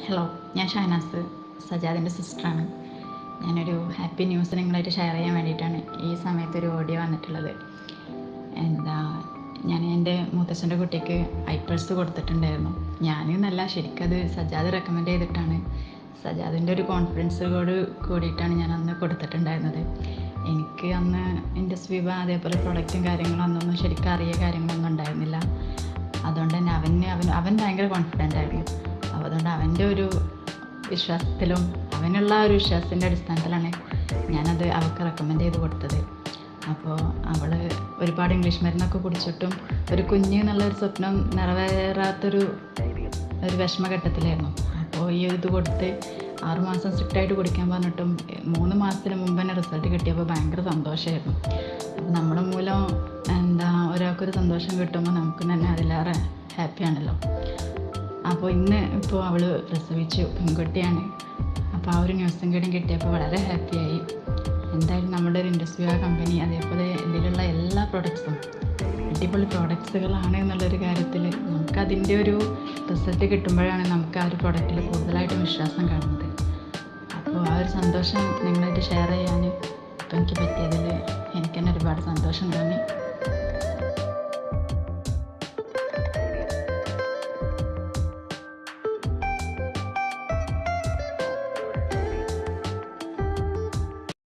Hello, ഞാൻ ഷഹനാസ്, സജാദിൻ്റെ സിസ്റ്ററാണ്. ഞാനൊരു happy news നിങ്ങളായിട്ട് ഷെയർ ചെയ്യാൻ വേണ്ടിയിട്ടാണ് ഈ സമയത്തൊരു ഓഡിയോ വന്നിട്ടുള്ളത്. ഞാൻ എൻ്റെ മുത്തച്ഛൻ്റെ കുട്ടിക്ക് ഐപ്പേഴ്സ് കൊടുത്തിട്ടുണ്ടായിരുന്നു. ഞാനെന്നല്ല, ശരിക്കത് സജാദ് റെക്കമെൻഡ് ചെയ്തിട്ടാണ്. സജാദിൻ്റെ ഒരു കോൺഫിഡൻസോട് കൂടിയിട്ടാണ് ഞാൻ അന്ന് കൊടുത്തിട്ടുണ്ടായിരുന്നത്. എനിക്ക് അന്ന് ഇൻഡസ്ട്രീബ അതേപോലെ പ്രൊഡക്റ്റും കാര്യങ്ങളും അന്നൊന്നും ശരിക്കും അറിയ കാര്യങ്ങളൊന്നും ഉണ്ടായിരുന്നില്ല. അതുകൊണ്ട് തന്നെ അവൻ ഭയങ്കര കോൺഫിഡൻ്റ് ആയിരുന്നു. അപ്പോൾ അതുകൊണ്ട് അവൻ്റെ ഒരു വിശ്വാസത്തിലും അവനുള്ള ഒരു വിശ്വാസത്തിൻ്റെ അടിസ്ഥാനത്തിലാണ് ഞാനത് അവൾക്ക് റെക്കമെൻഡ് ചെയ്ത് കൊടുത്തത്. അപ്പോൾ അവൾ ഒരുപാട് ഇംഗ്ലീഷ് മരുന്നൊക്കെ കുടിച്ചിട്ടും ഒരു കുഞ്ഞ് എന്നുള്ളൊരു സ്വപ്നം നിറവേറാത്തൊരു വിഷമഘട്ടത്തിലായിരുന്നു. അപ്പോൾ ഈ ഇത് കൊടുത്ത് 6 മാസം സ്ട്രിക്റ്റായിട്ട് കുടിക്കാൻ പറഞ്ഞിട്ടും 3 മാസത്തിന് മുമ്പ് തന്നെ റിസൾട്ട് കിട്ടിയപ്പോൾ ഭയങ്കര സന്തോഷമായിരുന്നു. അപ്പോൾ നമ്മുടെ മൂലം ഒരാൾക്കൊരു സന്തോഷം കിട്ടുമ്പോൾ നമുക്ക് തന്നെ അതിലേറെ ഹാപ്പിയാണല്ലോ. അപ്പോൾ ഇപ്പോൾ അവൾ പ്രസവിച്ചു, പെൺകുട്ടിയാണ്. അപ്പോൾ ആ ഒരു ന്യൂസും കൂടി കിട്ടിയപ്പോൾ വളരെ ഹാപ്പിയായി. എന്തായാലും നമ്മുടെ ഒരു ഇൻഡസ്ട്രി കമ്പനി അതേപോലെ ഇതിലുള്ള എല്ലാ പ്രൊഡക്ട്സും അടിപൊളി പ്രോഡക്ട്സുകളാണ് എന്നുള്ളൊരു കാര്യത്തിൽ നമുക്കതിൻ്റെ ഒരു റിസൾട്ട് കിട്ടുമ്പോഴാണ് നമുക്ക് ആ ഒരു പ്രൊഡക്റ്റിൽ കൂടുതലായിട്ടും വിശ്വാസം കാണുന്നത്. അപ്പോൾ ആ ഒരു സന്തോഷം നിങ്ങളായിട്ട് ഷെയർ ചെയ്യാൻ ഇപ്പോൾ എനിക്ക് പറ്റിയതിൽ എനിക്ക് തന്നെ ഒരുപാട് സന്തോഷം തോന്നി.